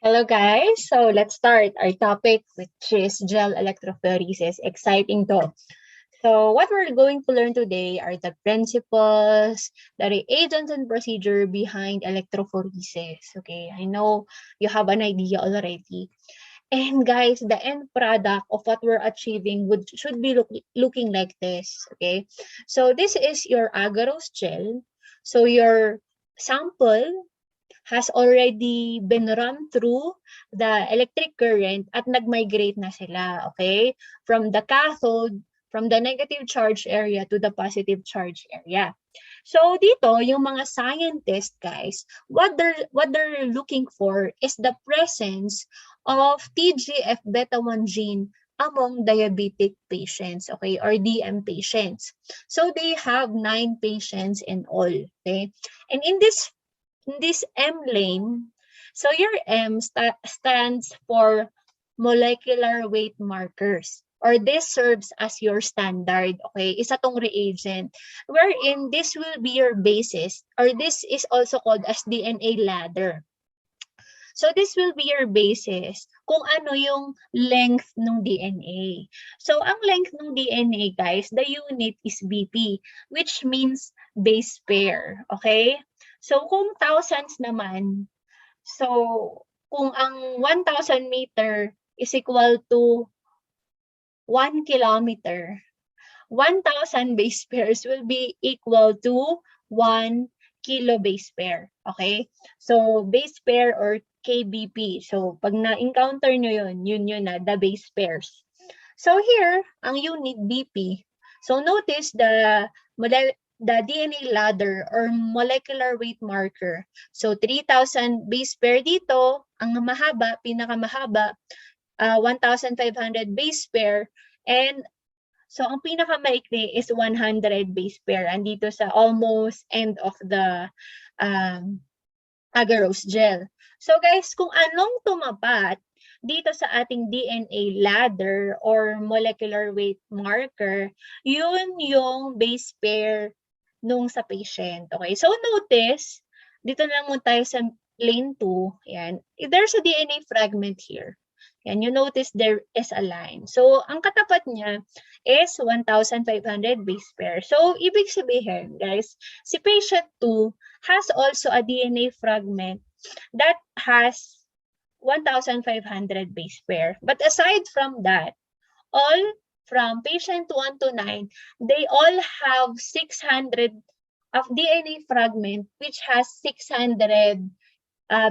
Hello guys, so let's start our topic which is gel electrophoresis. Exciting to. So what we're going to learn today are the principles, the reagents and procedure behind electrophoresis. Okay, I know you have an idea already. And guys, the end product of what we're achieving should be looking like this. Okay, so this is your agarose gel. So your sample has already been run through the electric current at nag-migrate na sila, okay? From the cathode, from the negative charge area to the positive charge area. So dito, yung mga scientists, guys, what they're looking for is the presence of TGF-beta1 gene among diabetic patients, okay, or DM patients. So they have 9 patients in all, okay? And in this M lane, so your M stands for molecular weight markers, or this serves as your standard, okay? Isa tong reagent, wherein this will be your basis, or this is also called as DNA ladder. So this will be your basis kung ano yung length ng DNA. So ang length ng DNA, guys, the unit is BP, which means base pair, okay? So kung thousands naman, so kung ang 1,000 meter is equal to 1 kilometer, 1,000 base pairs will be equal to 1 kilo base pair. Okay? So, base pair or KBP. So, pag na-encounter nyo yun na, the base pairs. So, here, ang unit BP. So, notice the DNA ladder or molecular weight marker. So, 3,000 base pair dito. Ang mahaba, pinakamahaba, 1,500 base pair. And so, ang pinakamaikli is 100 base pair. Andito sa almost end of the agarose gel. So, guys, kung anong tumapat dito sa ating DNA ladder or molecular weight marker, yun yung base pair nung sa patient. Okay, so notice, dito na muna tayo sa lane 2. Yan. There's a DNA fragment here. And you notice there is a line. So, ang katapat niya is 1,500 base pair. So, ibig sabihin, guys, si patient 2 has also a DNA fragment that has 1,500 base pair. But aside from that, all from patient 1 to 9, they all have 600 of DNA fragment which has 600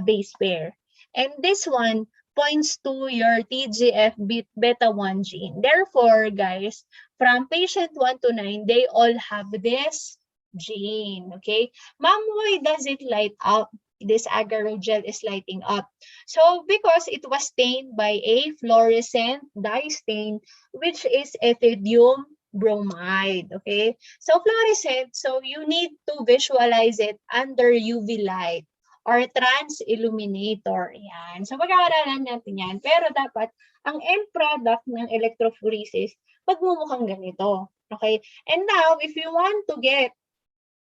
base pair. And this one points to your TGF-beta1 gene. Therefore, guys, from patient 1 to 9, they all have this gene, okay? Ma'am, why does it light up? This agarose gel is lighting up. So, because it was stained by a fluorescent dye stain, which is ethidium bromide, okay? So, fluorescent, so you need to visualize it under UV light or trans-illuminator. Yan. So, pag-aaralan natin yan. Pero dapat, ang end product ng electrophoresis, magmumukhang ganito. Okay? And now, if you want to get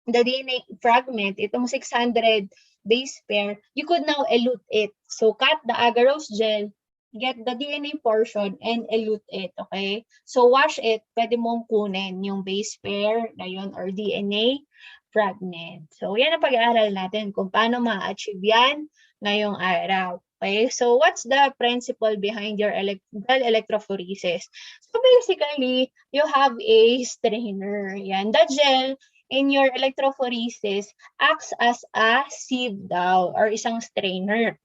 the DNA fragment, itong 600 base pair, you could now elute it. So, cut the agarose gel, get the DNA portion, and elute it. Okay? So, wash it, pwede mong kunin yung base pair na yun or DNA fragment. So, yan ang pag-aaral natin kung paano ma-achieve yan ngayong araw. Okay, so what's the principle behind your gel electrophoresis? So basically, you have a strainer. Yan, the gel in your electrophoresis acts as a sieve daw or isang strainer.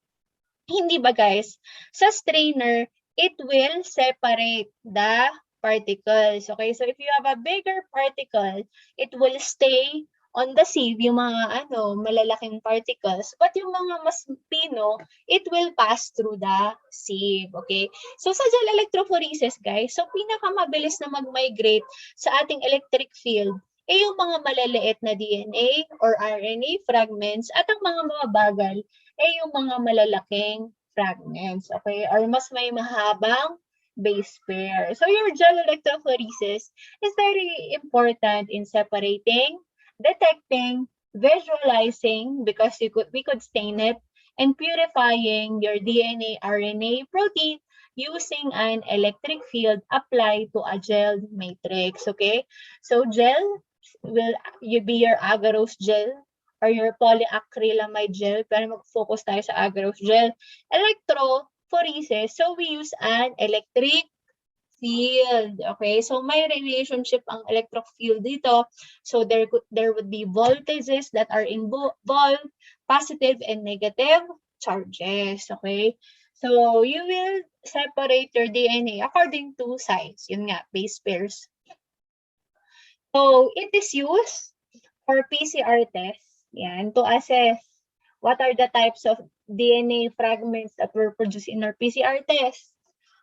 Hindi ba guys? Sa strainer, it will separate the particles. Okay, so if you have a bigger particle, it will stay on the sieve, yung mga malalaking particles, but yung mga mas pino, it will pass through the sieve, okay? So sa gel electrophoresis, guys, so pinakamabilis na mag-migrate sa ating electric field ay yung mga maliliit na DNA or RNA fragments at ang mga mabagal ay yung mga malalaking fragments, okay? Or mas may mahabang base pair. So your gel electrophoresis is very important in separating, detecting, visualizing, because we could stain it, and purifying your DNA, RNA, protein using an electric field applied to a gel matrix. Okay? So gel will be your agarose gel or your polyacrylamide gel, pero mag-focus tayo sa agarose gel. Electrophoresis, so we use an electric field. Okay, so may relationship ang electric field dito. So there would be voltages that are involved, positive and negative charges. Okay, so you will separate your DNA according to size. Yun nga, base pairs. So it is used for PCR tests. Yan, to assess what are the types of DNA fragments that were produced in our PCR test.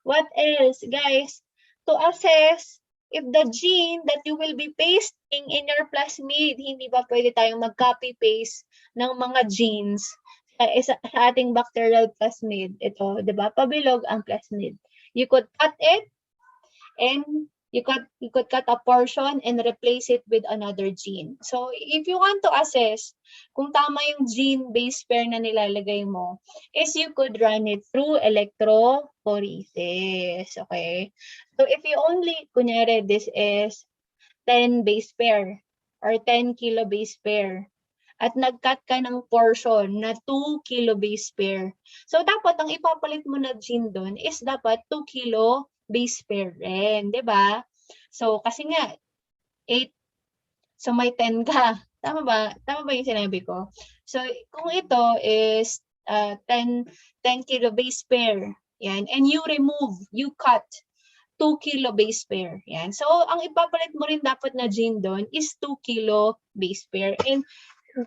What else, guys? To assess if the gene that you will be pasting in your plasmid, hindi ba pwede tayong mag-copy-paste ng mga genes sa ating bacterial plasmid? Ito, di ba? Pabilog ang plasmid. You could cut it and you could cut a portion and replace it with another gene. So, if you want to assess kung tama yung gene base pair na nilalagay mo, is you could run it through electrophoresis. Okay? So, if you only, kunyari, this is 10 base pair or 10 kilo base pair, at nag-cut ka ng portion na 2 kilo base pair. So, dapat ang ipapalit mo na gene doon is dapat 2 kilo base pair rin, di ba? So, kasi nga, 8, so may 10 ka. Tama ba? Tama ba yung sinabi ko? So, kung ito is 10 kilo base pair, yan, and you cut 2 kilo base pair. Yan. So, ang ipapalit mo rin dapat na gene doon is 2 kilo base pair. And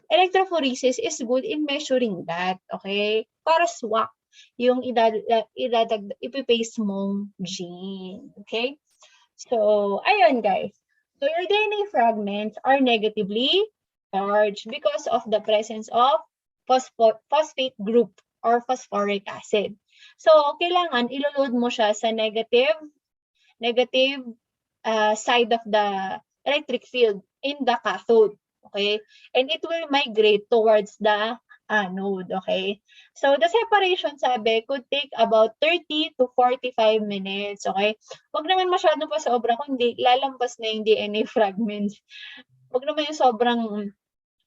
electrophoresis is good in measuring that, okay? Para swak yung ipipaste mong gene, okay? So, ayun guys. So, your DNA fragments are negatively charged because of the presence of phosphate group or phosphoric acid. So, kailangan iloload mo siya sa negative side of the electric field in the cathode. Okay? And it will migrate towards the anode. Okay? So, the separation, sabi, could take about 30 to 45 minutes. Okay? Huwag naman masyado pa sobra, kundi lalampas na yung DNA fragments. Huwag naman yung sobrang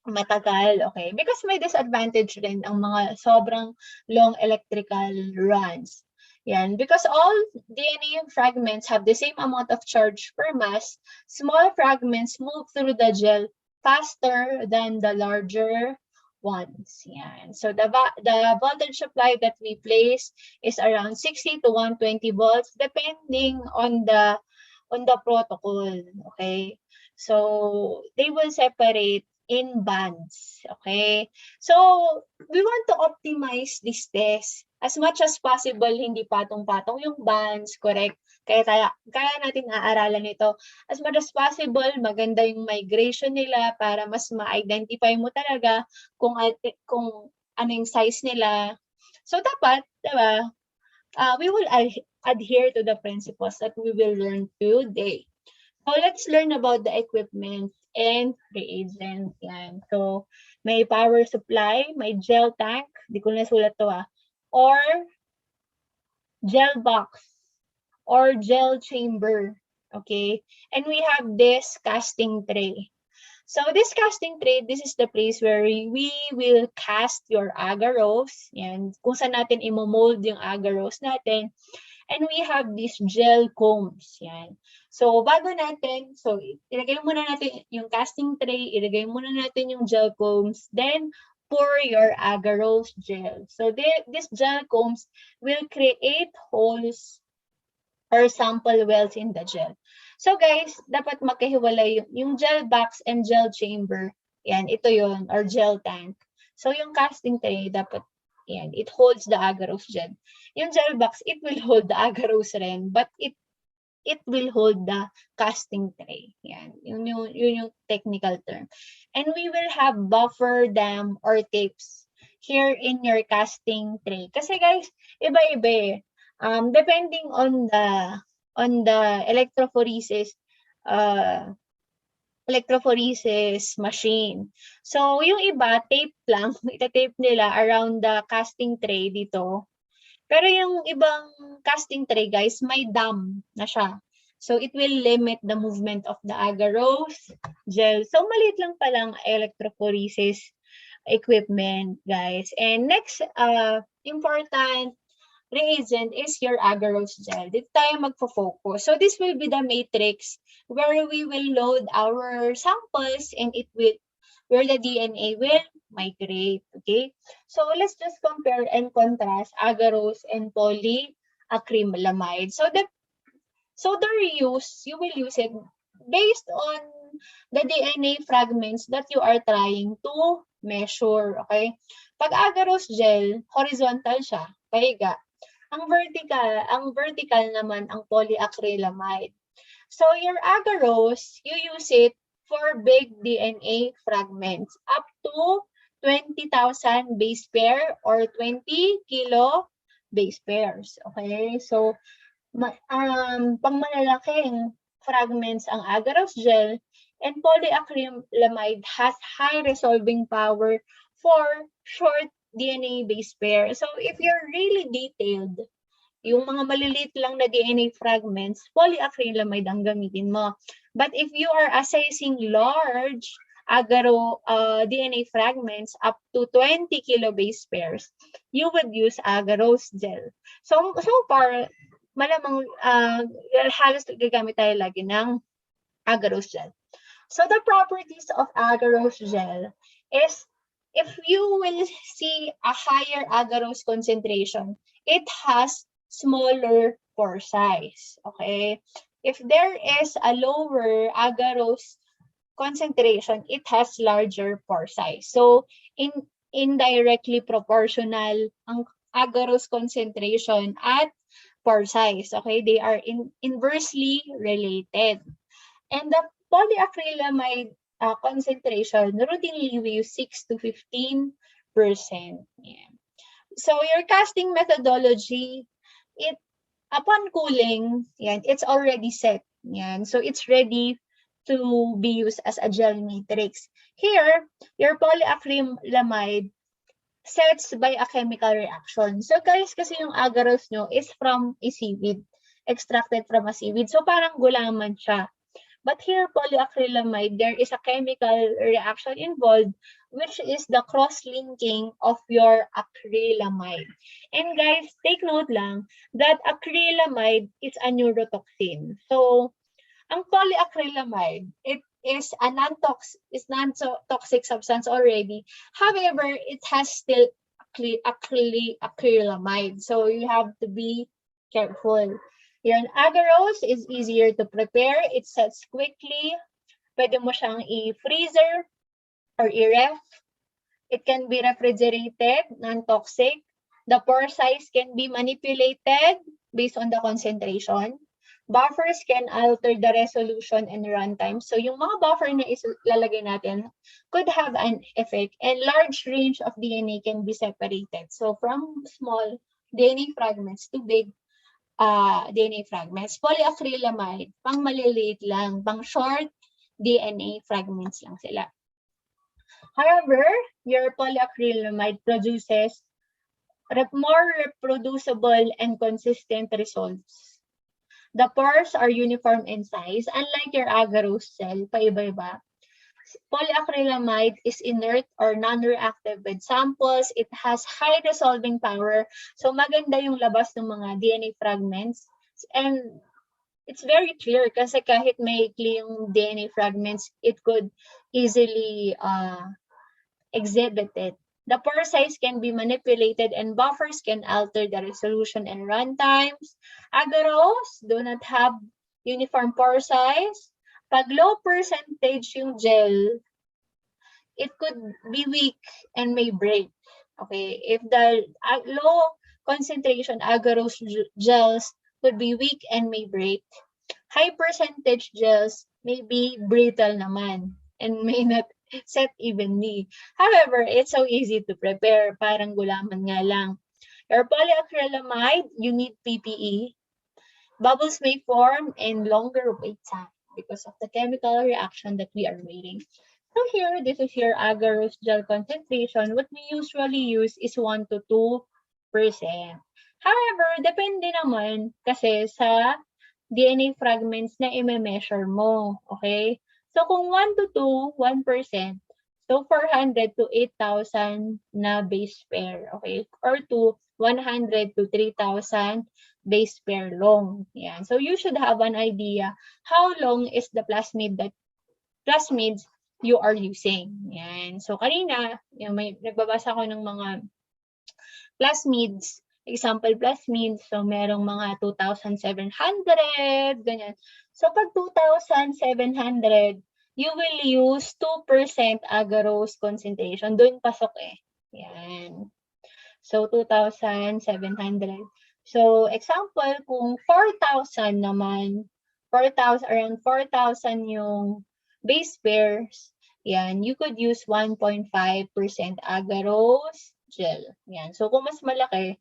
matagal. Okay? Because may disadvantage rin ang mga sobrang long electrical runs. Yan. Because all DNA fragments have the same amount of charge per mass, small fragments move through the gel faster than the larger ones. Yan. So the voltage supply that we place is around 60 to 120 volts depending on the protocol. Okay? So they will separate in bands. Okay? So we want to optimize this test. As much as possible, hindi patong-patong yung bands, correct? Kaya natin aaralan ito. As much as possible, maganda yung migration nila para mas ma-identify mo talaga kung ano yung size nila. So dapat, diba, we will adhere to the principles that we will learn today. So let's learn about the equipment and reagents. Yan. So may power supply, may gel tank, di ko nasulat to or gel box, or gel chamber, okay? And we have this casting tray. So this casting tray, this is the place where we will cast your agarose, yan, kung saan natin imo-mold yung agarose natin. And we have these gel combs, yan. So bago natin, so ilagay muna natin yung casting tray, ilagay muna natin yung gel combs, then pour your agarose gel. So these gel combs will create holes or sample wells in the gel. So guys, dapat magkahiwalay yung gel box and gel chamber. Yan, ito yon, or gel tank. So yung casting tray, dapat, yan, it holds the agarose gel. Yung gel box, it will hold the agarose rin, but it will hold the casting tray. Yan, yun yung technical term. And we will have buffer dam or tapes here in your casting tray. Kasi guys, iba-iba eh. Depending on the electrophoresis electrophoresis machine. So, yung iba, tape lang. Ita-tape nila around the casting tray dito. Pero yung ibang casting tray, guys, may dam na siya. So, it will limit the movement of the agarose gel. So, maliit lang palang electrophoresis equipment, guys. And next, important reagent is your agarose gel. Dito tayo magfo-focus. So, this will be the matrix where we will load our samples and it will, where the DNA will migrate. Okay? So, let's just compare and contrast agarose and polyacrylamide. So the reuse, you will use it based on the DNA fragments that you are trying to measure, okay? Pag agarose gel, horizontal siya, pahiga. Ang vertical naman ang polyacrylamide. So your agarose, you use it for big DNA fragments up to 20,000 base pair or 20 kilo base pairs, okay? So pang malalaking fragments ang agarose gel, and polyacrylamide has high resolving power for short DNA base pair. So if you're really detailed, yung mga maliliit lang na DNA fragments, polyacrylamide ang gamitin mo. But if you are assessing large DNA fragments up to 20 kilo base pairs, you would use agarose gel. So far, malamang halos gagamit tayo lagi ng agarose gel. So the properties of agarose gel is, if you will see a higher agarose concentration, it has smaller pore size. Okay? If there is a lower agarose concentration, it has larger pore size. So indirectly proportional ang agarose concentration at pore size. Okay, they are inversely related. And the polyacrylamide concentration, routinely we use 6 to 15%. Yeah. So your casting methodology, upon cooling, yan, it's already set. Yan. So it's ready to be used as a gel matrix. Here, your polyacrylamide sets by a chemical reaction. So guys, kasi yung agarose nyo is from a seaweed, extracted from a seaweed. So parang gulaman siya. But here, polyacrylamide, there is a chemical reaction involved, which is the cross-linking of your acrylamide. And guys, take note lang that acrylamide is a neurotoxin. So, ang polyacrylamide, it is a non-toxic substance already. However, it has still acrylamide. So you have to be careful. Yan, agarose is easier to prepare. It sets quickly. Pwede mo siyang i-freezer or i-ref. It can be refrigerated, non-toxic. The pore size can be manipulated based on the concentration. Buffers can alter the resolution and runtime. So yung mga buffer na ilalagay natin could have an effect, and large range of DNA can be separated. So from small DNA fragments to big DNA fragments. Polyacrylamide, pang maliliit lang, pang short DNA fragments lang sila. However, your polyacrylamide produces more reproducible and consistent results. The pores are uniform in size, unlike your agarose gel, paiba-iba. Polyacrylamide is inert or non-reactive with samples. It has high resolving power. So maganda yung labas ng mga DNA fragments. And it's very clear kasi kahit may yung DNA fragments, it could easily exhibit it. The pore size can be manipulated and buffers can alter the resolution and runtimes. Agarose do not have uniform pore size. Pag low percentage yung gel, it could be weak and may break. Okay, if the low concentration agarose gels could be weak and may break. High percentage gels may be brittle naman and may not set evenly. However, it's so easy to prepare. Parang gulaman nga lang. Your polyacrylamide, you need PPE. Bubbles may form and longer wait time. because of the chemical reaction that we are waiting. So here, this is your agarose gel concentration. What we usually use is 1 to 2%. However, depende naman kasi sa DNA fragments na i-measure mo. Okay? So kung 1 to 2, 1%, so 400 to 8,000 na base pair. Okay? Or to 100 to 3,000 base pair long. Yan. So you should have an idea how long is the plasmids you are using. Yan. So kanina, may nagbabasa ko ng mga plasmids, example plasmids, so merong mga 2,700, ganyan. So pag 2,700, you will use 2% agarose concentration. Doon pasok eh. Yan. So 2,700. So example, kung 4,000 naman, 4,000, around 4,000 yung base pairs, yan, you could use 1.5% agarose gel. Yan. So kung mas malaki,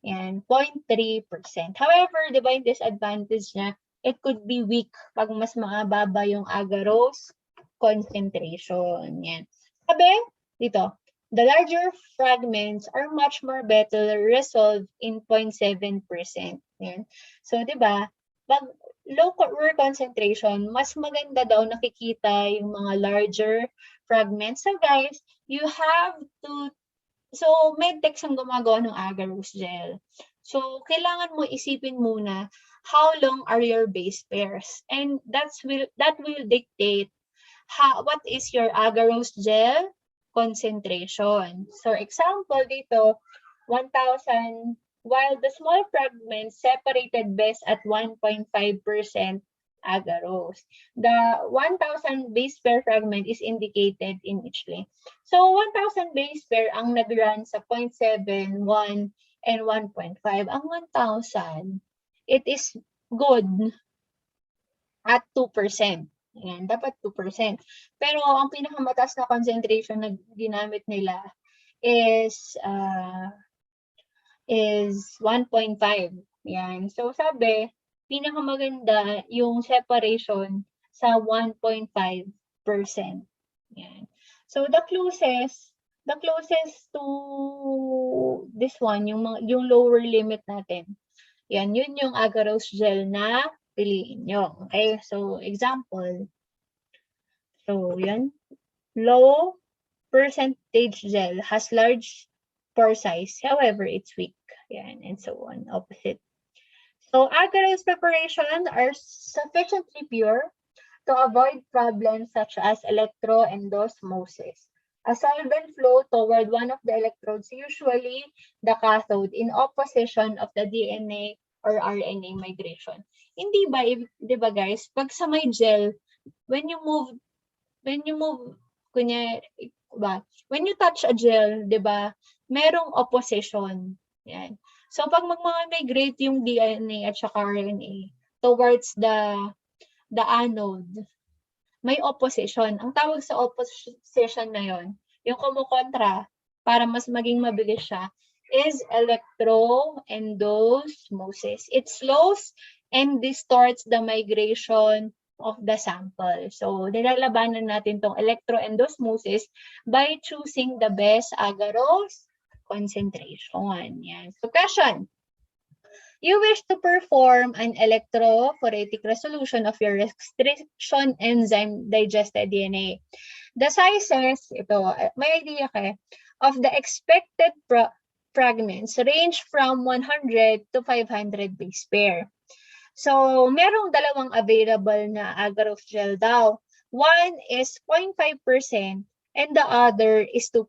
yan, 0.3%. However, di ba yung disadvantage niya, it could be weak pag mas mababa yung agarose concentration. Yan. Sabi, dito, the larger fragments are much more better resolved in 0.7%. Yan. So, di ba, pag lower concentration, mas maganda daw nakikita yung mga larger fragments. So, guys, you have to, so medtechs ang gumagawa ng agarose gel. So, kailangan mo isipin muna, how long are your base pairs? And that will dictate what is your agarose gel concentration. So, example dito, 1,000, while the small fragments separated best at 1.5% agarose. The 1,000 base pair fragment is indicated in each lane. So, 1,000 base pair ang nag-run sa 0.7, 1, and 1.5. Ang 1,000, it is good at 2%. Ayan, dapat 2%. Pero ang pinakamataas na concentration na ginamit nila is 1.5. Yan. So sabi, pinakamaganda yung separation sa 1.5%. Yan. So the closest to this one, yung lower limit natin. Yan, yun yung agarose gel na piliin nyo. Okay? So, example. So, yan. Low percentage gel has large pore size. However, it's weak. Yan, and so on. Opposite. So, agarose preparations are sufficiently pure to avoid problems such as electroendosmosis. A solvent flow toward one of the electrodes, usually the cathode, in opposition of the DNA or RNA migration. Hindi ba, di ba guys, pag sa may gel, when you move, kunya, ba, when you touch a gel, di ba, merong opposition. Yan. So, pag mag-migrate yung DNA at saka RNA towards the anode, may opposition. Ang tawag sa opposition na yon, yung kumukontra para mas maging mabilis siya, is electroendosmosis. It slows and distorts the migration of the sample. So, nilalabanan natin tong electroendosmosis by choosing the best agarose concentration. Yan. So, question. You wish to perform an electrophoretic resolution of your restriction enzyme digested DNA. The sizes, ito, may idea ka, of the expected fragments range from 100 to 500 base pair. So, merong dalawang available na agarose gel daw. One is 0.5% and the other is 2%.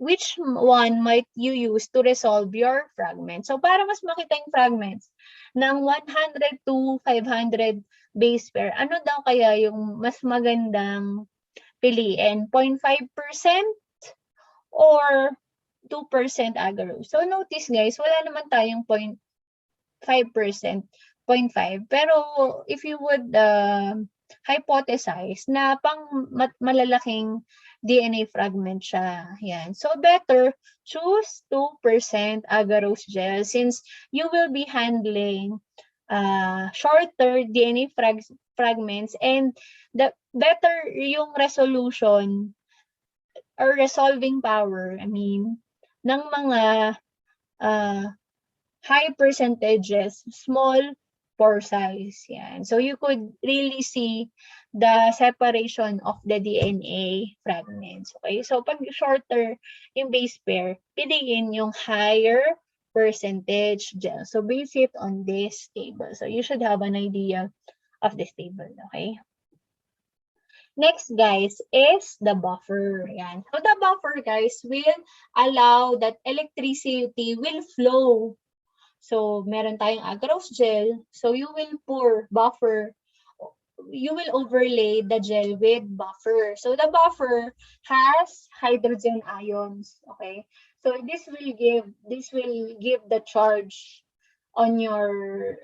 Which one might you use to resolve your fragments? So, para mas makita yung fragments ng 100 to 500 base pair, ano daw kaya yung mas magandang piliin? 0.5% or 2% agarose? So, notice guys, wala naman tayong 0.5%, 0.5. Pero, if you would hypothesize na pang malalaking DNA fragment siya. Yan. So, better choose 2% agarose gel since you will be handling shorter DNA fragments, and the better yung resolution or resolving power, I mean, ng mga high percentages, small pore size. Yan. So you could really see the separation of the DNA fragments. Okay? So pag shorter yung base pair, piliin yung higher percentage gel. So base it on this table. So you should have an idea of this table. Okay? Next, guys, is the buffer. Yan. So the buffer, guys, will allow that electricity will flow. So, meron tayong agarose gel. So, you will pour buffer. You will overlay the gel with buffer. So, the buffer has hydrogen ions. Okay. So, this will give the charge on your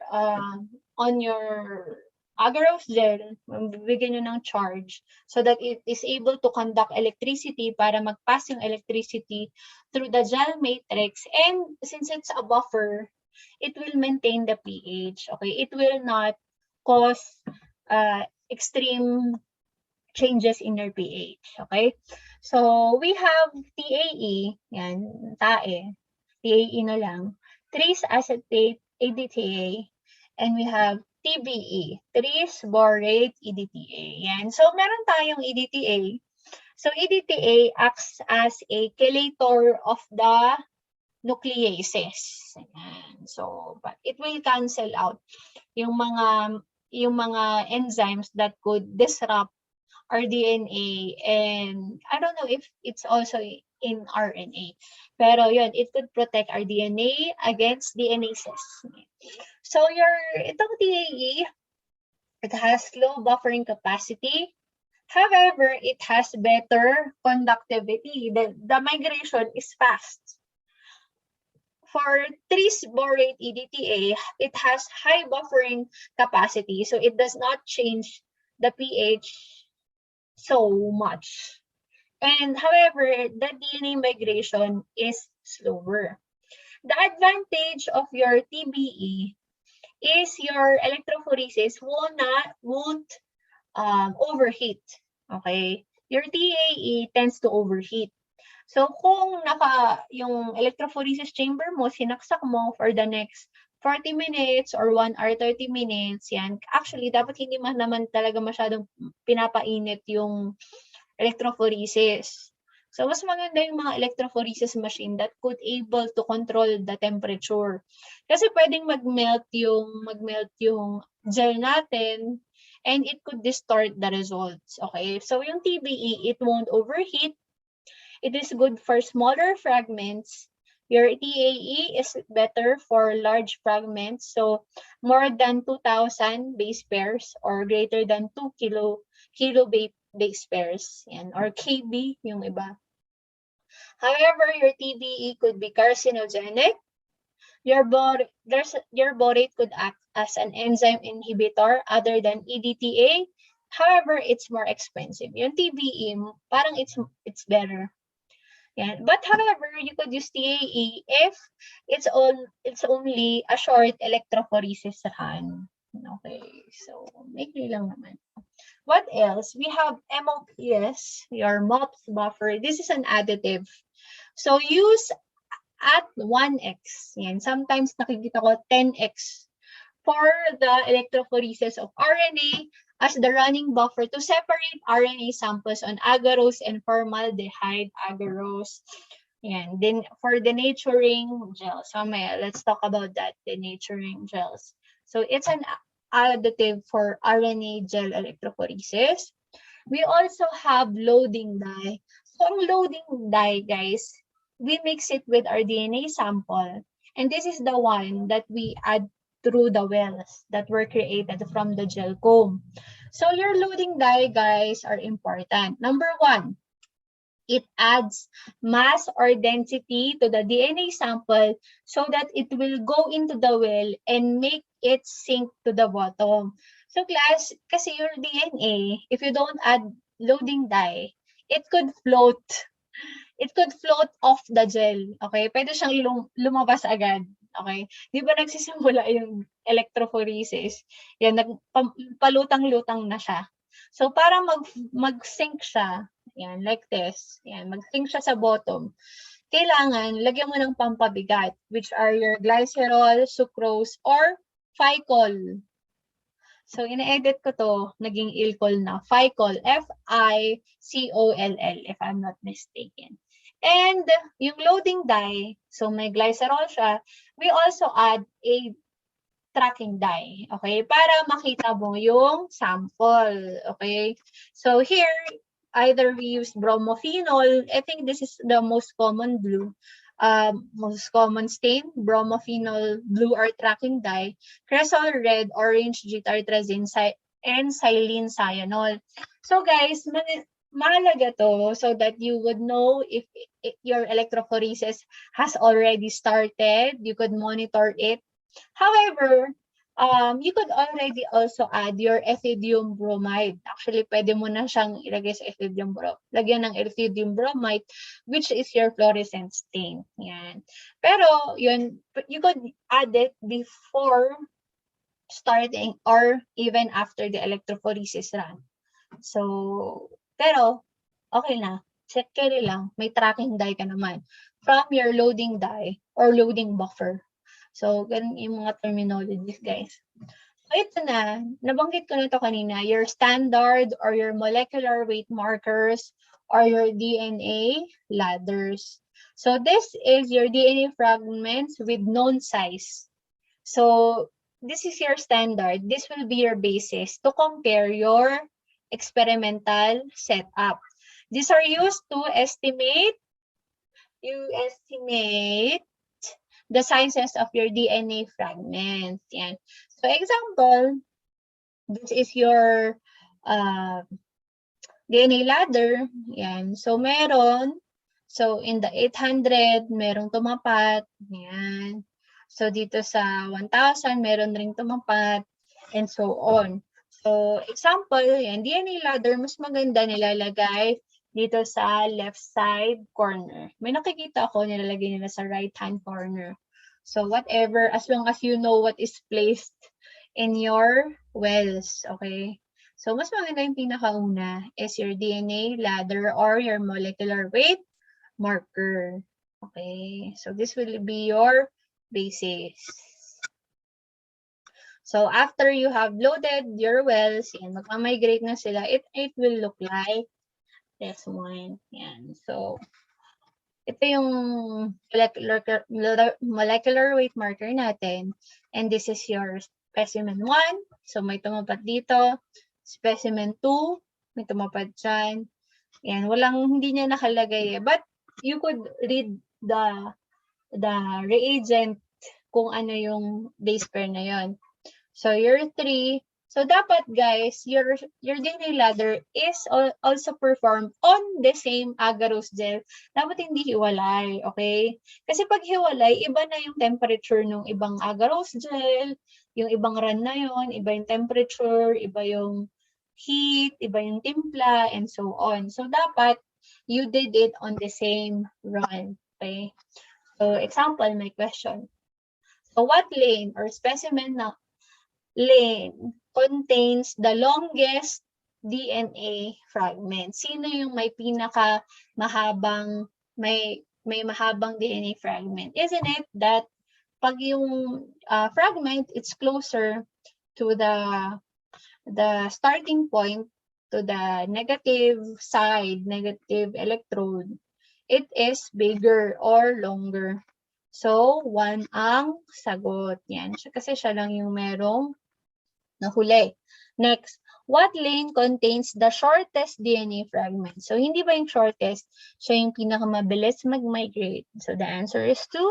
agarose gel. Bibigyan nyo ng charge so that it is able to conduct electricity para mag-pass yung electricity through the gel matrix. And since it's a buffer, it will maintain the pH. Okay, it will not cause extreme changes in your pH. Okay, so we have TAE, yan, TAE, TAE na lang, trace acetate EDTA, and we have TBE, trace borate EDTA. Yan. So meron tayong EDTA. So EDTA acts as a chelator of the nucleases. Ayan. So, but it will cancel out yung mga enzymes that could disrupt our DNA, and I don't know if it's also in RNA. Pero yun, it could protect our DNA against DNases. So itong TAE, it has low buffering capacity. However, it has better conductivity. The migration is fast. For trace borate EDTA, it has high buffering capacity, so it does not change the pH so much. And however, the DNA migration is slower. The advantage of your TBE is your electrophoresis won't overheat. Okay? Your TAE tends to overheat. So, kung yung electrophoresis chamber mo, sinaksak mo for the next 40 minutes or 1 hour 30 minutes, yan. Actually, dapat hindi naman talaga masyadong pinapainit yung electrophoresis. So, mas maganda yung mga electrophoresis machine that could able to control the temperature. Kasi pwedeng mag-melt yung gel natin, and it could distort the results. Okay? So, yung TBE, it won't overheat. It is good for smaller fragments. Your TAE is better for large fragments. So, more than 2,000 base pairs or greater than 2 kilo base pairs. Yan. Or KB, yung iba. However, your TBE could be carcinogenic. Your borate could act as an enzyme inhibitor other than EDTA. However, it's more expensive. Yung TBE, parang it's better. Yeah. But however, you could use TAE if it's only a short electrophoresis run. Okay, so maikli lang naman. What else? We have MOPS, your MOPS buffer. This is an additive. So use at 1x. Yan. Sometimes nakikita ko 10x for the electrophoresis of RNA as the running buffer to separate RNA samples on agarose and formaldehyde agarose. Yan. Then for denaturing gels. So let's talk about that, denaturing gels. So it's an additive for RNA gel electrophoresis. We also have loading dye. So ang loading dye, guys, we mix it with our DNA sample. And this is the one that we add through the wells that were created from the gel comb. So your loading dye, guys, are important. Number 1, it adds mass or density to the DNA sample so that it will go into the well and make it sink to the bottom. So class, kasi your DNA, if you don't add loading dye, it could float. It could float off the gel. Okay? Pwede siyang lumabas agad. Okay? Di ba nagsisimula yung electrophoresis? Yan, palutang-lutang na siya. So, para mag-sink siya, yan, like this. Yan, mag-sink siya sa bottom. Kailangan, lagyan mo ng pampabigat, which are your glycerol, sucrose, or ficol. So, ina-edit ko to, naging ilcol na. Ficol, F-I-C-O-L-L, if I'm not mistaken. And yung loading dye, so may glycerol siya, we also add a tracking dye, okay? Para makita mo yung sample, okay? So here, either we use bromophenol. I think this is the most common blue. Most common stain, bromophenol blue or tracking dye, cresol red, orange, G-tartrazine, and xylene cyanol. So guys, mahalaga to so that you would know if your electrophoresis has already started. You could monitor it. However, you could already also add your ethidium bromide. Actually, pwede mo na siyang ilagay sa lagyan ng ethidium bromide, which is your fluorescent stain. Yan. Pero, yun, you could add it before starting or even after the electrophoresis run. So, pero, okay na. Check carry lang. May tracking dye ka naman from your loading dye or loading buffer. So, ganun yung mga terminologies, guys. So, ito na. Nabanggit ko na ito kanina. Your standard or your molecular weight markers or your DNA ladders. So, this is your DNA fragments with known size. So, this is your standard. This will be your basis to compare your experimental setup. These are used to estimate the sizes of your DNA fragments. Yan. So, example, this is your DNA ladder. Yan. So, meron. So, in the 800, merong tumapat. Yan. So, dito sa 1,000, meron ring tumapat. And so on. So, example, yan, DNA ladder, mas maganda nilalagay dito sa left side corner. May nakikita ako, nilalagay nila sa right-hand corner. So, whatever, as long as you know what is placed in your wells, okay? So, mas maganda yung pinakauna is your DNA ladder or your molecular weight marker. Okay? So, this will be your basis. So, after you have loaded your wells, yan, magmamigrate na sila, it will look like this one. Yan. So, ito yung molecular weight marker natin. And this is your specimen 1. So, may tumapat dito. Specimen 2, may tumapat dyan. Yan. Hindi niya nakalagay. But, you could read the reagent kung ano yung base pair na yon. So, your 3. So, dapat, guys, your DNA ladder is also performed on the same agarose gel. Dapat hindi hiwalay, okay? Kasi pag hiwalay, iba na yung temperature ng ibang agarose gel, yung ibang run na yon, iba yung temperature, iba yung heat, iba yung timpla, and so on. So, dapat, you did it on the same run, okay? So, example, my question. So, what lane or specimen na lane contains the longest DNA fragment? Sino yung may mahabang DNA fragment? Isn't it that pag yung fragment, it's closer to the starting point, to the negative side, negative electrode, it is bigger or longer. So, 1 ang sagot. Yan. Kasi siya lang yung merong nahuli. Next, what lane contains the shortest DNA fragment? So, hindi ba yung shortest? Siya yung pinakamabilis mag-migrate. So, the answer is 2.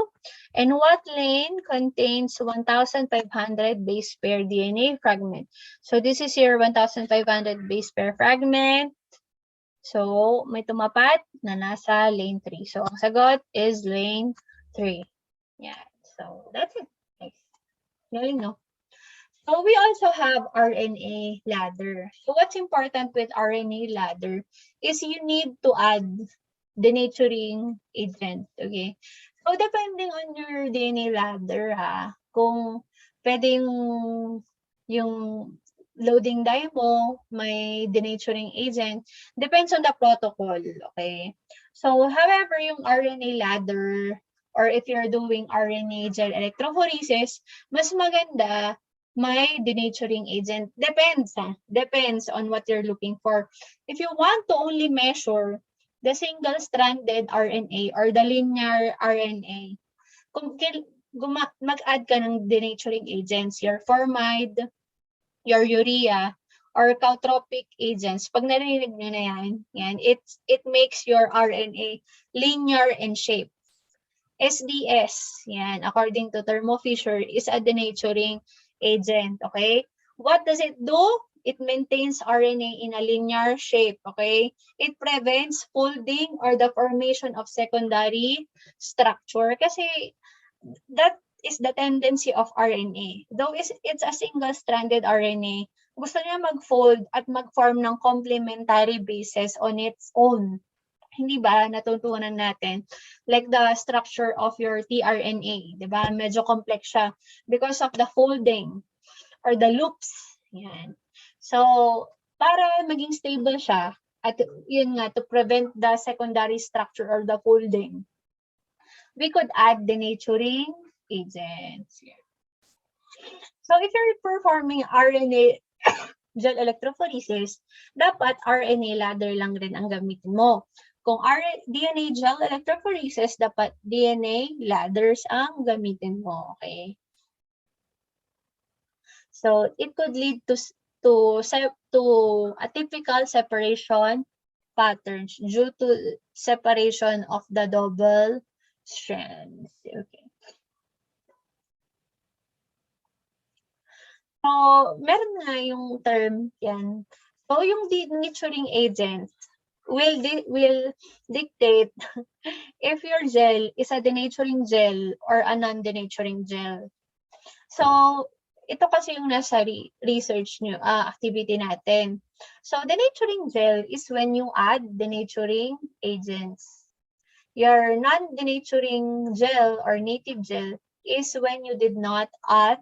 And what lane contains 1,500 base pair DNA fragment? So, this is your 1,500 base pair fragment. So, may tumapat na nasa lane 3. So, ang sagot is lane 3. Yeah. So, that's it. Nice. Galing, no? So, we also have RNA ladder. So, what's important with RNA ladder is you need to add denaturing agent. Okay? So, So, depending on your DNA ladder, kung pwede yung loading dye mo, may denaturing agent, depends on the protocol, okay? So, however, yung RNA ladder, or if you're doing RNA gel electrophoresis, mas maganda may denaturing agent. Depends on what you're looking for. If you want to only measure the single-stranded RNA or the linear RNA, kung mag-add ka ng denaturing agents, your formide, your urea, or caltropic agents, pag narinig nyo na yan, it makes your RNA linear in shape. SDS, yan, according to Thermo Fisher, is a denaturing agent, okay? What does it do? It maintains RNA in a linear shape, okay? It prevents folding or the formation of secondary structure kasi that is the tendency of RNA. Though it's a single-stranded RNA, gusto niya mag-fold at mag-form ng complementary bases on its own. Hindi ba natutunan natin? Like the structure of your tRNA, di ba? Medyo complex siya because of the folding or the loops. Yan. So, para maging stable siya, at yun nga, to prevent the secondary structure or the folding, we could add denaturing agents. So, if you're performing RNA gel electrophoresis, dapat RNA ladder lang rin ang gamitin mo. Kung DNA gel electrophoresis, dapat DNA ladders ang gamitin mo, okay? So, it could lead to a typical separation patterns due to separation of the double strands. Okay. So, meron na yung term yan. So, yung denaturing agents will dictate if your gel is a denaturing gel or a non-denaturing gel. So, ito kasi yung nasa research nyo, activity natin. So, denaturing gel is when you add denaturing agents. Your non-denaturing gel or native gel is when you did not add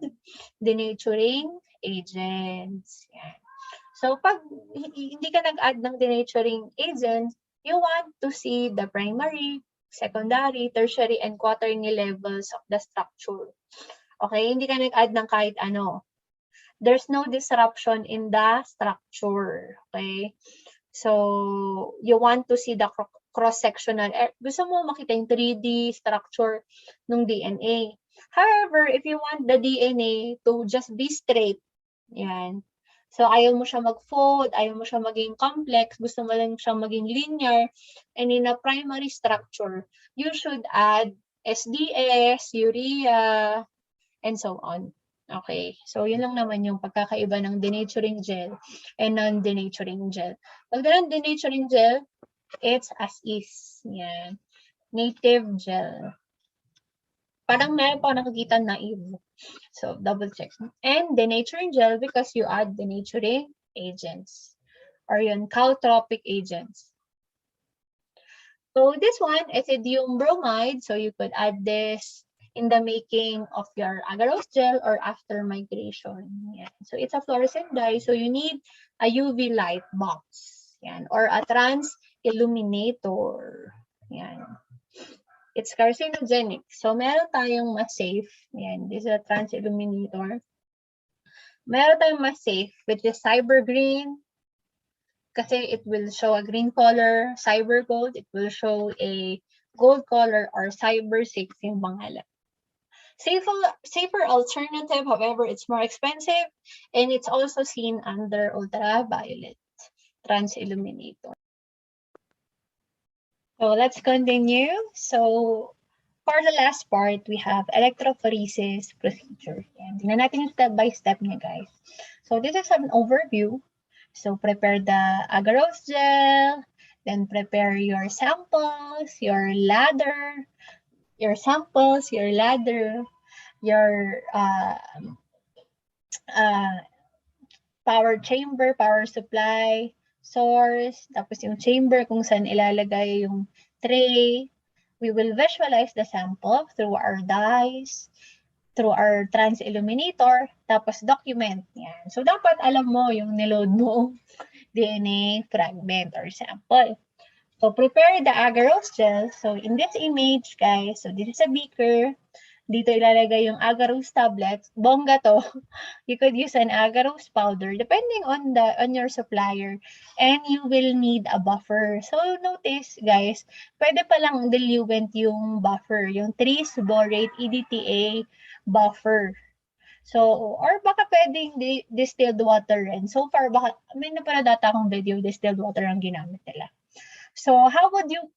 denaturing agents. Yan. So, pag hindi ka nag-add ng denaturing agents, you want to see the primary, secondary, tertiary, and quaternary levels of the structure. Okay? Hindi ka nag-add ng kahit ano. There's no disruption in the structure. Okay? So, you want to see the cross-sectional. Gusto mo makita yung 3D structure ng DNA. However, if you want the DNA to just be straight, yan. So, ayaw mo siya mag-fold, ayaw mo siya maging complex, gusto mo lang siya maging linear, and in a primary structure, you should add SDS, urea, and so on. Okay, so yun lang naman yung pagkakaiba ng denaturing gel and non-denaturing gel. Pag non-denaturing gel, it's as is. Yan. Native gel. Parang meron pa nakikita naive. So, double check. And denaturing gel because you add denaturing agents. Or yun, caltropic agents. So, this one, ethidium bromide. So, you could add this in the making of your agarose gel or after migration. Yan. So, it's a fluorescent dye. So, you need a UV light box. Yan. Or a trans illuminator. Yan. It's carcinogenic. So, meron tayong mas safe. Yan. This is a trans illuminator. Meron tayong mas safe, which is cyber green. Kasi it will show a green color. Cyber gold, it will show a gold color, or cyber 6 yung pangalan. Safer alternative, however, it's more expensive, and it's also seen under ultraviolet trans illuminator. So let's continue. So for the last part, we have electrophoresis procedure. And tingnan natin yung step by step niya, guys. So this is an overview. So prepare the agarose gel, then prepare your samples, your ladder, your samples, your ladder, your power chamber, power supply, source, tapos yung chamber kung saan ilalagay yung tray, we will visualize the sample through our dyes, through our trans-illuminator, tapos document. Yan. So, dapat alam mo yung niload mo DNA fragment or sample. So, prepare the agarose gel. So, in this image, guys, so this is a beaker. Dito ilalagay yung agarose tablets. Bongga to. You could use an agarose powder depending on your supplier. And you will need a buffer. So, notice, guys, pwede palang diluent yung buffer. Yung 3-borate EDTA buffer. So, or baka pwedeng distilled water rin. So far, baka may napanood data akong video, distilled water ang ginamit nila. So, how would you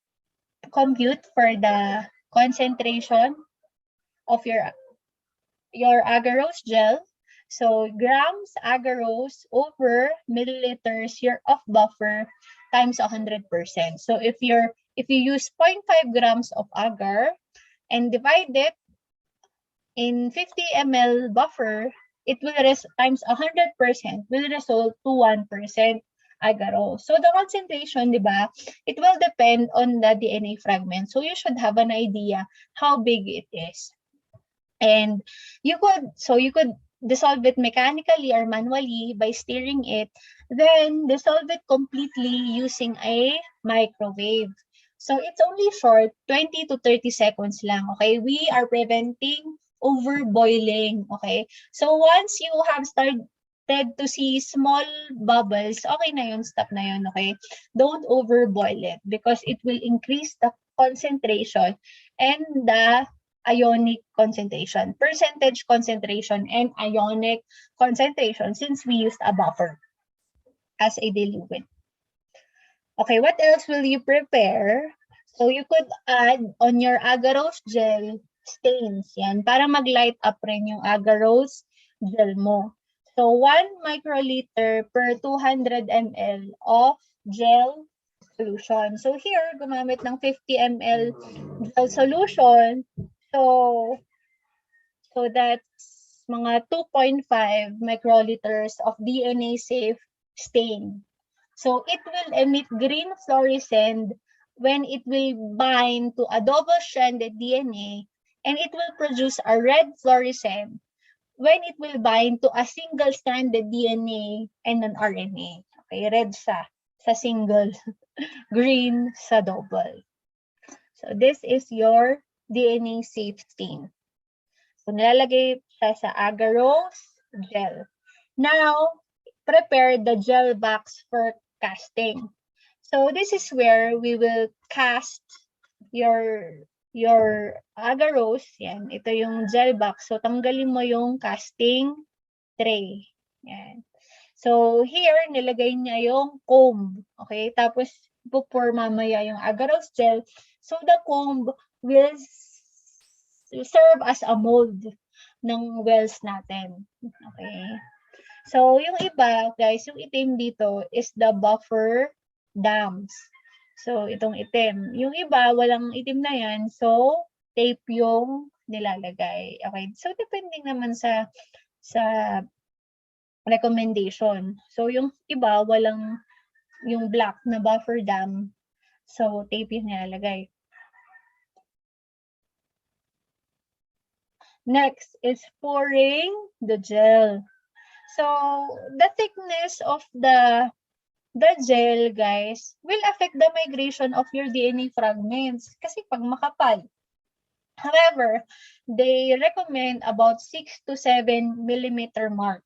compute for the concentration of your agarose gel? So, grams agarose over milliliters of buffer times 100%. So, if you use 0.5 grams of agar and divide it in 50 ml buffer, it will times 100% will result to 1% agarose. So the concentration, di ba, it will depend on the DNA fragment. So you should have an idea how big it is. And you could dissolve it mechanically or manually by stirring it, then dissolve it completely using a microwave. So it's only short, 20 to 30 seconds lang, okay? We are preventing overboiling, okay? So once you have started to see small bubbles, okay na yun, stop na yun, okay? Don't overboil it because it will increase the concentration and the ionic concentration, percentage concentration, and ionic concentration since we used a buffer as a diluent. Okay, what else will you prepare? So you could add on your agarose gel stains, yan, para mag-light up rin yung agarose gel mo. So 1 microliter per 200 ml of gel solution. So here, gumamit ng 50 ml gel solution. So that's mga 2.5 microliters of DNA-safe stain. So it will emit green fluorescent when it will bind to a double-stranded DNA, and it will produce a red fluorescent when it will bind to a single-stranded DNA and an RNA. Okay, red sa single, green sa double. So this is your DNA safe stain. So nilalagay siya sa agarose gel. Now, prepare the gel box for casting. So this is where we will cast your agarose. Yan, ito yung gel box. So tanggalin mo yung casting tray. Yan. So here, nilagay niya yung comb. Okay? Tapos, pour mamaya yung agarose gel. So the comb will serve as a mold ng wells natin. Okay? So, yung iba, guys, yung itim dito is the buffer dams. So, itong itim. Yung iba, walang itim na yan. So, tape yung nilalagay. Okay? So, depending naman sa recommendation. So, yung iba, walang yung black na buffer dam. So, tape yung nilalagay. Next is pouring the gel. So, the thickness of the gel, guys, will affect the migration of your DNA fragments. Kasi pag makapal. However, they recommend about 6 to 7 millimeter mark,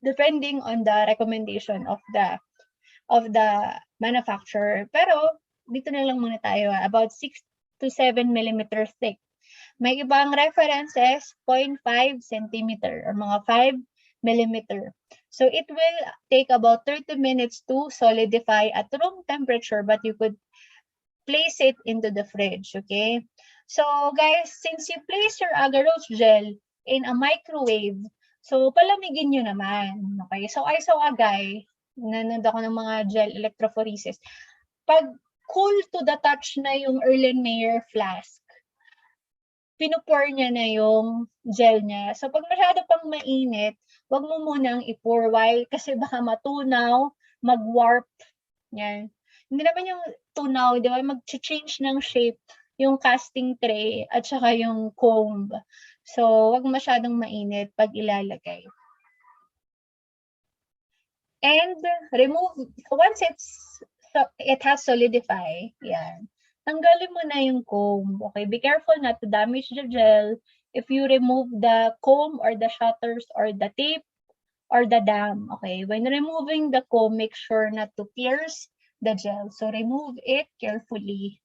depending on the recommendation of the manufacturer. Pero, dito na lang muna tayo, about 6 to 7 millimeter thick. May ibang references, 0.5 centimeter or mga 5 millimeter. So it will take about 30 minutes to solidify at room temperature, but you could place it into the fridge, okay? So guys, since you place your agarose gel in a microwave, so palamigin nyo naman, okay? So I saw a guy, nanood ako ng mga gel electrophoresis. Pag cool to the touch na yung Erlenmeyer flask, pinupour niya na yung gel niya. So, pag masyado pang mainit, wag mo munang i-pour while kasi baka matunaw, mag-warp. Yan. Hindi naman yung tunaw, di ba? Mag-change ng shape yung casting tray at saka yung comb. So, wag masyadong mainit pag ilalagay. And remove, once it has solidify, yan. Tanggalin mo na yung comb. Okay, be careful not to damage the gel. If you remove the comb or the shutters or the tape or the dam, okay, when removing the comb, make sure not to pierce the gel. So, remove it carefully.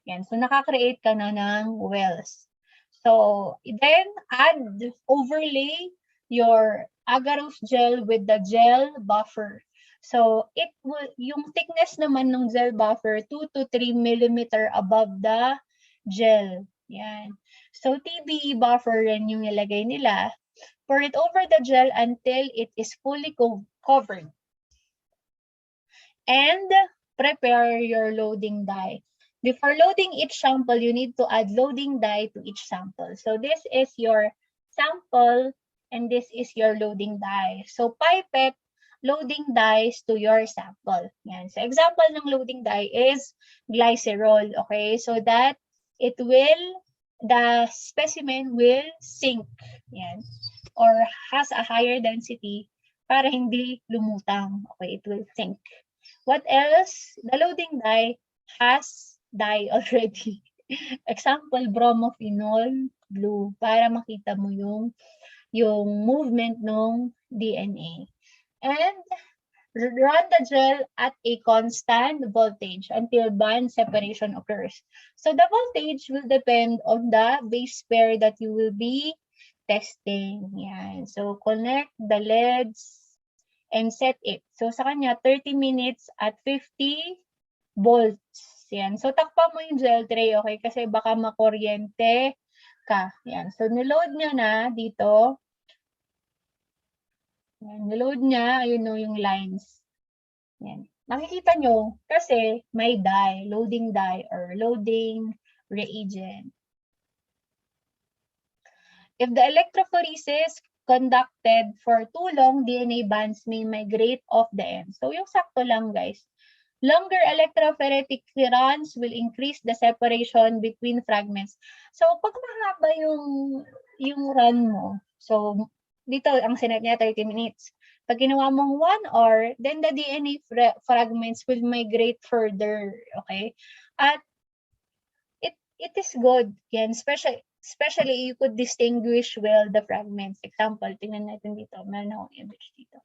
Yan. So, nakakreate ka na ng wells. So, then overlay your agarose gel with the gel buffer. So, yung thickness naman ng gel buffer, 2 to 3 millimeter above the gel. Yan. So, TBE buffer rin yung nilagay nila. Pour it over the gel until it is fully covered. And prepare your loading dye. Before loading each sample, you need to add loading dye to each sample. So this is your sample and this is your loading dye. So pipette loading dyes to your sample. Yan. So example ng loading dye is glycerol, okay? So that the specimen will sink. Yan. Or has a higher density para hindi lumutang. Okay, it will sink. What else? The loading dye has dye already. Example, bromophenol blue para makita mo yung movement ng DNA. And run the gel at a constant voltage until bond separation occurs. So the voltage will depend on the base pair that you will be testing. Yan. So connect the LEDs and set it. So sa kanya, 30 minutes at 50 volts. Yan. So takpan mo yung gel tray, okay? Kasi baka makuryente ka. Yan. So niload niya na dito. Yan. Niload niya, ayun o yung lines. Yan. Nakikita nyo, kasi may dye, loading dye or loading reagent. If the electrophoresis conducted for too long, DNA bands may migrate off the end. So yung sakto lang, guys. Longer electrophoretic runs will increase the separation between fragments. So pag mahaba yung run mo, so dito ang sinet niya 30 minutes. Pag ginawa mong 1 hour, then the DNA fragments will migrate further, okay? At it is good. Yan, especially you could distinguish well the fragments. Example, tingnan natin dito. Meron akong image dito.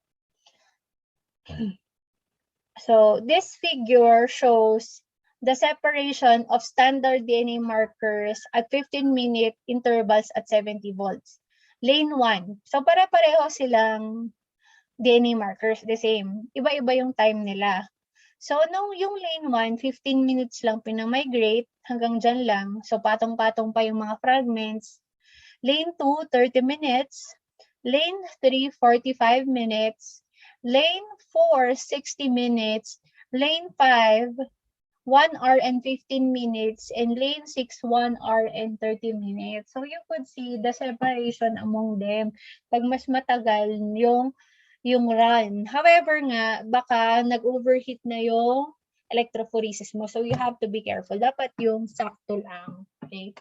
So this figure shows the separation of standard DNA markers at 15-minute intervals at 70 volts. Lane 1. So pare-pareho silang DNA markers, the same. Iba-iba yung time nila. So, yung lane 1, 15 minutes lang pinamigrate, hanggang dyan lang. So, patong-patong pa yung mga fragments. Lane 2, 30 minutes. Lane 3, 45 minutes. Lane 4, 60 minutes. Lane 5, 1 hour and 15 minutes. And lane 6, 1 hour and 30 minutes. So, you could see the separation among them. Pag mas matagal yung run. However nga, baka nag-overheat na yung electrophoresis mo. So, you have to be careful. Dapat yung sakto lang. Okay?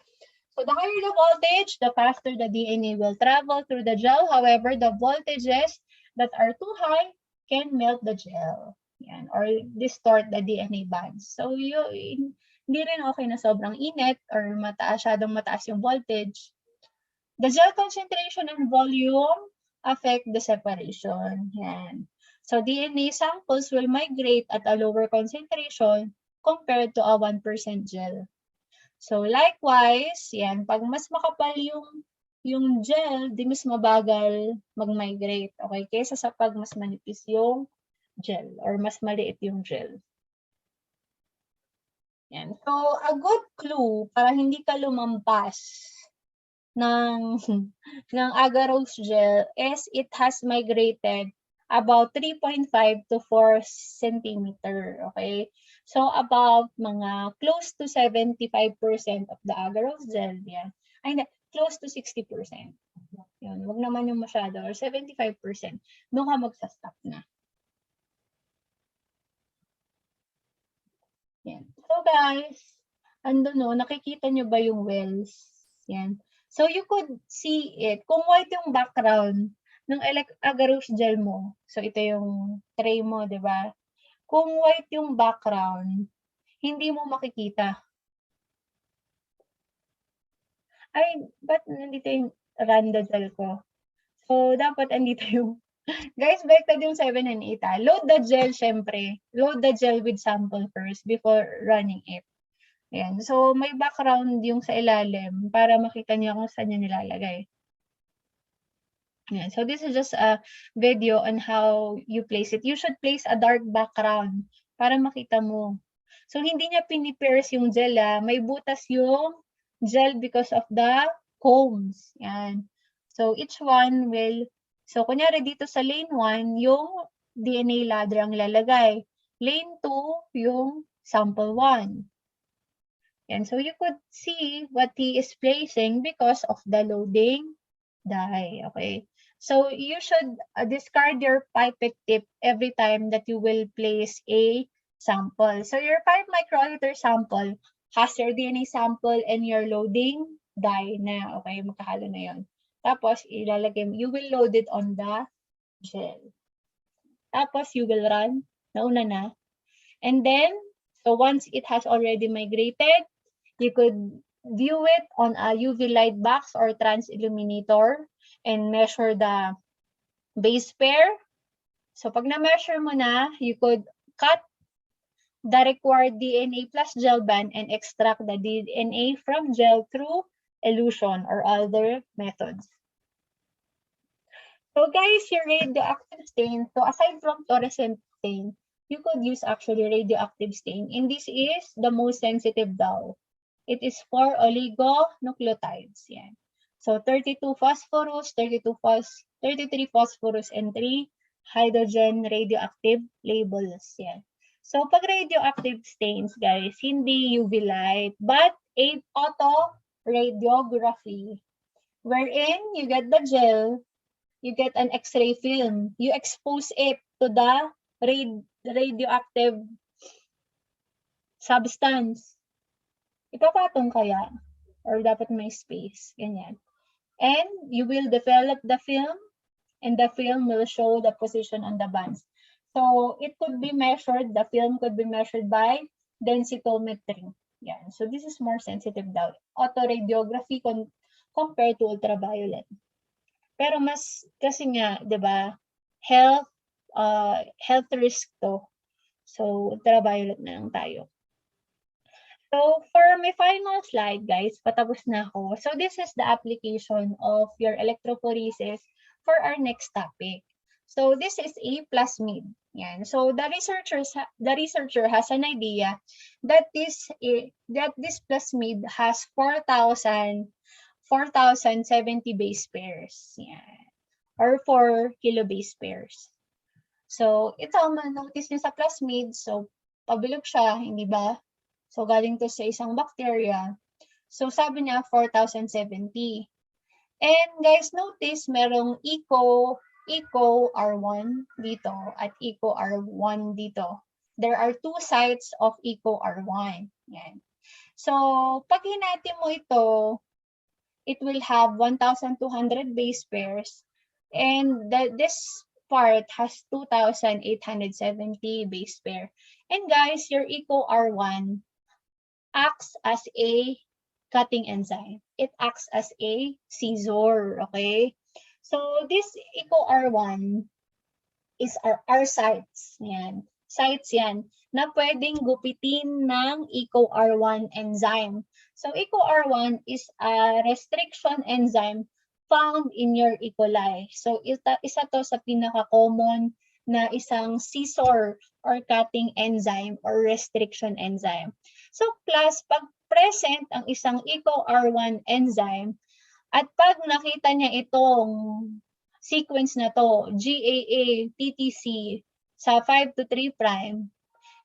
So, the higher the voltage, the faster the DNA will travel through the gel. However, the voltages that are too high can melt the gel. Yan, or distort the DNA bands. So, hindi rin okay na sobrang init or masyadong mataas yung voltage. The gel concentration and volume affect the separation. Yan. So, DNA samples will migrate at a lower concentration compared to a 1% gel. So, likewise, yan, pag mas makapal yung gel, di mas mabagal mag-migrate. Okay? Kaysa sa pag mas manipis yung gel or mas maliit yung gel. Yan. So, a good clue para hindi ka lumampas ng agarose gel is it has migrated about 3.5 to 4 centimeter. Okay? So, about mga close to 75% of the agarose gel. Yan. Ay, close to 60%. Yun. Huwag naman yung masyado. Or 75%. Doon ka magsa-stop na. Yan. So, guys, ando no, nakikita nyo ba yung wells? Yan. So, you could see it. Kung white yung background ng agarose gel mo, so ito yung tray mo, di ba? Kung white yung background, hindi mo makikita. Ay, ba't nandito yung randa gel ko? So, dapat andito yung guys, baliktad yung 7 and 8 ah. Load the gel, syempre. Load the gel with sample first before running it. Ayan. So, may background yung sa ilalim para makita niya kung saan niya nilalagay. Ayan. So, this is just a video on how you place it. You should place a dark background para makita mo. So, hindi niya pinipairs yung gel ah. May butas yung gel because of the combs. Ayan. So, each one will, so kunyari dito sa lane 1, yung DNA ladder ang lalagay. Lane 2, yung sample 1. And so you could see what he is placing because of the loading die. Okay. So you should discard your pipette tip every time that you will place a sample. So your 5 microliter sample has your DNA sample and your loading die na. Okay, magkahalo na yon. Tapos ilalagay mo, you will load it on the gel. Tapos you will run, nauna na. And then, so once it has already migrated, you could view it on a UV light box or trans-illuminator and measure the base pair. So pag na-measure mo na, you could cut the required DNA plus gel band and extract the DNA from gel through elution or other methods. So guys, your radioactive stain, so aside from fluorescent stain, you could use actually radioactive stain. And this is the most sensitive daw. It is for oligonucleotides. Yan. So 32 phosphorus, 33 phosphorus, and 3 hydrogen radioactive labels. Yan. So pag radioactive stains, guys, hindi UV light, but auto-radiography, wherein you get the gel, you get an X-ray film, you expose it to the radioactive substance. Ipapatong kaya? Or dapat may space? Ganyan. And you will develop the film, and the film will show the position on the bands. So it could be measured, the film could be measured by densitometry. Yan. So this is more sensitive daw. Autoradiography compared to ultraviolet. Pero mas, kasi nga, di ba, health risk to. So ultraviolet na lang tayo. So, for my final slide, guys, patapos na ako. So, this is the application of your electrophoresis for our next topic. So, this is a plasmid. Yan. So, the researcher has an idea that this plasmid has 4,070 base pairs. Yan. Or 4 kilobase pairs. So, ito, ma-notice niyo sa plasmid. So, pabilog siya, hindi ba? So, galing to sa isang bacteria. So, sabi niya, 4,070. And guys, notice, merong eco R1 dito at eco R1 dito. There are 2 sites of eco R1. Yan. So, pag hinati mo ito, it will have 1,200 base pairs. And this part has 2,870 base pair. And guys, your eco R1 acts as a cutting enzyme. It acts as a scissor, okay? So, this eco R1 is our sites. Yan. Sites yan na pwedeng gupitin ng eco R1 enzyme. So, eco R1 is a restriction enzyme found in your E. coli. So, isa to sa pinaka-common na isang scissor or cutting enzyme or restriction enzyme. So, plus, pag present ang isang eco R1 enzyme, at pag nakita niya itong sequence na to, GAA, TTC, sa 5 to 3 prime,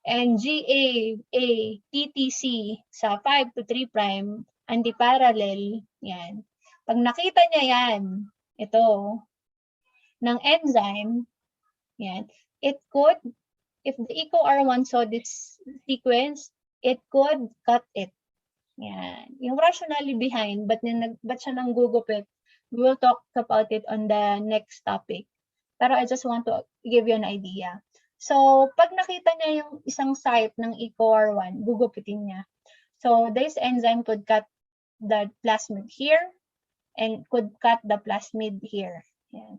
and GAA, TTC, sa 5 to 3 prime, antiparallel, yan. Pag nakita niya yan, ito, ng enzyme, yan, it could, if the eco R1 saw this sequence, it could cut it. Yan. Yung rationally behind, ba't siya nanggugupit? We will talk about it on the next topic. Pero I just want to give you an idea. So, pag nakita niya yung isang site ng ECOR1, gugupitin niya. So, this enzyme could cut the plasmid here and could cut the plasmid here. Yan.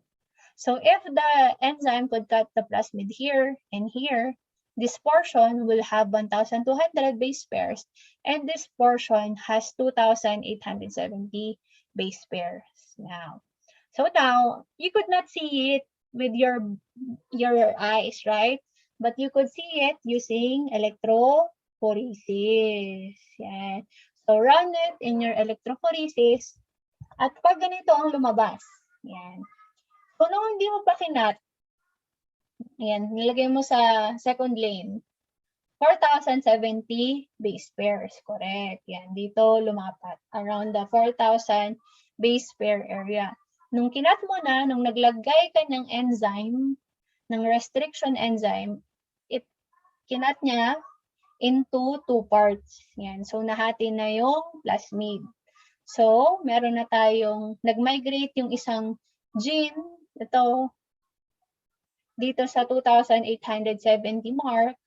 So, if the enzyme could cut the plasmid here and here, this portion will have 1,200 base pairs, and this portion has 2,870 base pairs. Now, you could not see it with your eyes, right? But you could see it using electrophoresis. Yan. So, run it in your electrophoresis. At pag ganito ang lumabas. Yan. So, nung hindi mo pa kinat, ayan, nilagay mo sa second lane, 4,070 base pairs. Correct. Yan, dito lumapat. Around the 4,000 base pair area. Nung kinat mo na, nung naglagay ka ng enzyme, ng restriction enzyme, kinat niya into 2 parts. Yan. So, nahati na yung plasmid. So, meron na tayong, nag-migrate yung isang gene, ito, dito sa 2,870 mark,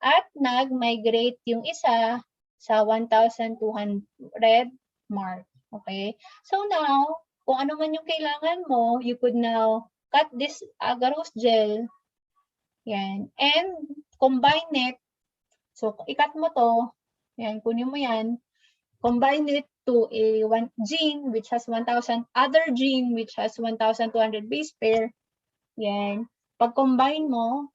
at nag-migrate yung isa sa 1,200 mark. Okay? So now, kung ano man yung kailangan mo, you could now cut this agarose gel, yan, and combine it. So, ikat mo to, yan, kunin mo yan, combine it to a gene which has 1,000, other gene which has 1,200 base pair. Yan. Pag-combine mo,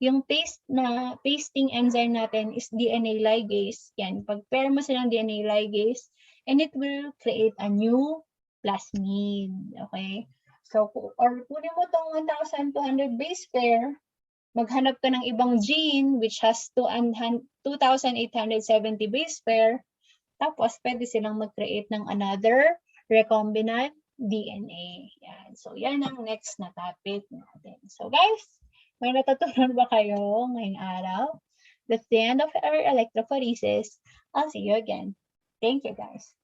yung pasting enzyme natin is DNA ligase. Yan. Pag-pair mo silang DNA ligase, and it will create a new plasmid. Okay? So, or kunin mo tong 1,200 base pair, maghanap ka ng ibang gene which has 2,870 base pair, tapos pwede silang mag-create ng another recombinant DNA. Yan. So, yan ang next na topic natin. So, guys, may natutunan ba kayo ngayong araw? That's the end of our electrophoresis. I'll see you again. Thank you, guys.